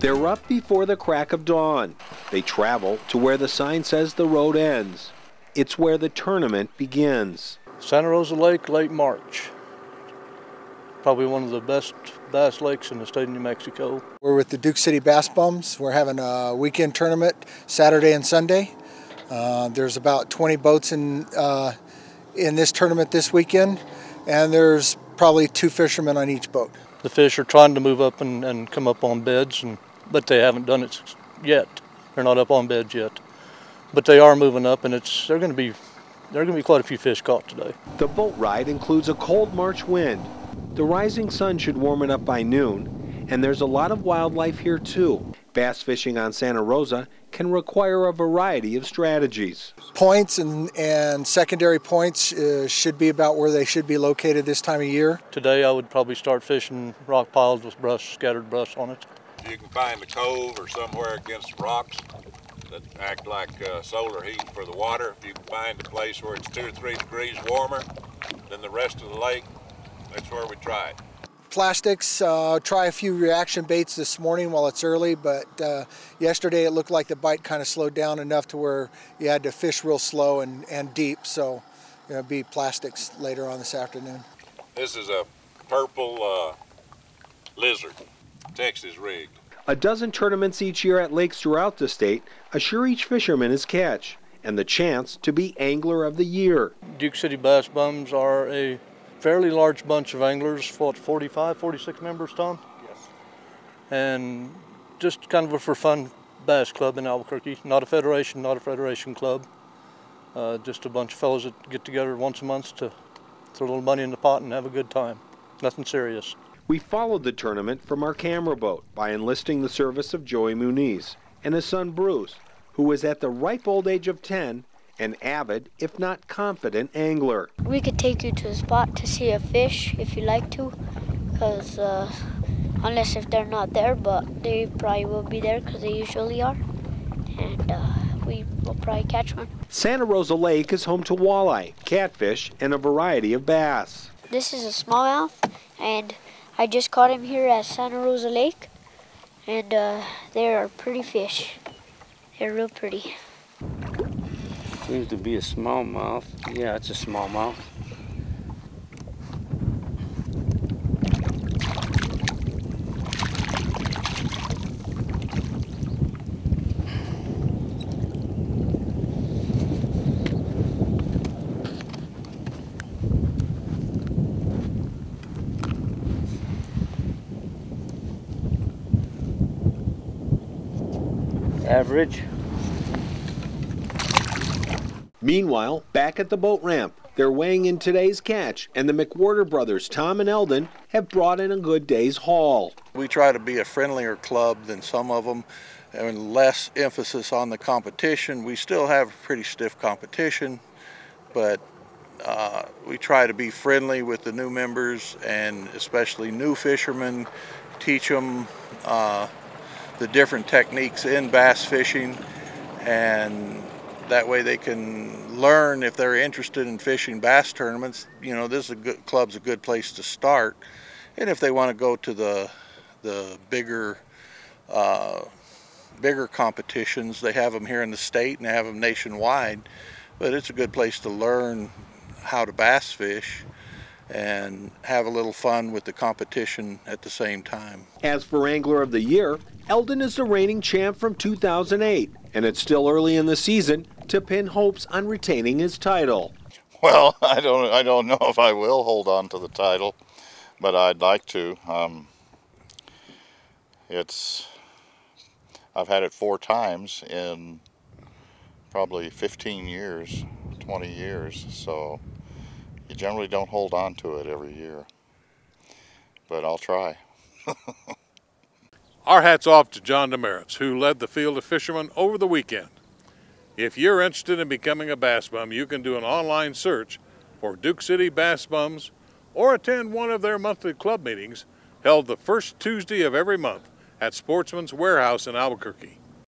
They're up before the crack of dawn. They travel to where the sign says the road ends. It's where the tournament begins. Santa Rosa Lake, late March. Probably one of the best bass lakes in the state of New Mexico. We're with the Duke City Bass Bums. We're having a weekend tournament Saturday and Sunday. There's about 20 boats in this tournament this weekend, and there's probably 2 fishermen on each boat. The fish are trying to move up and come up on beds, but they haven't done it yet. They're not up on beds yet, but they are moving up, and there are going to be quite a few fish caught today. The boat ride includes a cold March wind. The rising sun should warm it up by noon, and there's a lot of wildlife here too. Bass fishing on Santa Rosa can require a variety of strategies. Points and secondary points should be about where they should be located this time of year. Today I would probably start fishing rock piles with scattered brush on it. If you can find a cove or somewhere against rocks that act like solar heat for the water, if you can find a place where it's 2 or 3 degrees warmer than the rest of the lake, that's where we try it. Plastics, try a few reaction baits this morning while it's early, but yesterday it looked like the bite kind of slowed down enough to where you had to fish real slow and deep, so it'll be plastics later on this afternoon. This is a purple lizard, Texas rigged. A dozen tournaments each year at lakes throughout the state assure each fisherman his catch and the chance to be Angler of the Year. Duke City Bass Bums are a fairly large bunch of anglers, 45, 46 members, Tom? Yes. And just kind of a for fun bass club in Albuquerque. Not a federation club. Just a bunch of fellows that get together once a month to throw a little money in the pot and have a good time. Nothing serious. We followed the tournament from our camera boat by enlisting the service of Joey Muniz and his son Bruce, who was at the ripe old age of 10, an avid, if not confident, angler. We could take you to the spot to see a fish if you like to, because unless if they're not there, but they probably will be there because they usually are, and we will probably catch one. Santa Rosa Lake is home to walleye, catfish, and a variety of bass. This is a smallmouth, and I just caught him here at Santa Rosa Lake, and they are pretty fish. They're real pretty. Seems to be a smallmouth. Yeah, it's a smallmouth. Average. Meanwhile, back at the boat ramp, they're weighing in today's catch, and the McWhorter brothers, Tom and Eldon, have brought in a good day's haul. We try to be a friendlier club than some of them, and less emphasis on the competition. We still have pretty stiff competition, but we try to be friendly with the new members, and especially new fishermen, teach them the different techniques in bass fishing, and that way they can learn if they're interested in fishing bass tournaments. You know, this is club's a good place to start. And if they want to go to the bigger competitions, they have them here in the state and they have them nationwide. But it's a good place to learn how to bass fish and have a little fun with the competition at the same time. As for Angler of the Year, Eldon is the reigning champ from 2008, and it's still early in the season to pin hopes on retaining his title. Well, I don't know if I will hold on to the title, but I'd like to. I've had it 4 times in probably 15 years, 20 years, so you generally don't hold on to it every year, but I'll try. Our hat's off to John Demerits, who led the field of fishermen over the weekend. If you're interested in becoming a bass bum, you can do an online search for Duke City Bass Bums or attend one of their monthly club meetings held the first Tuesday of every month at Sportsman's Warehouse in Albuquerque.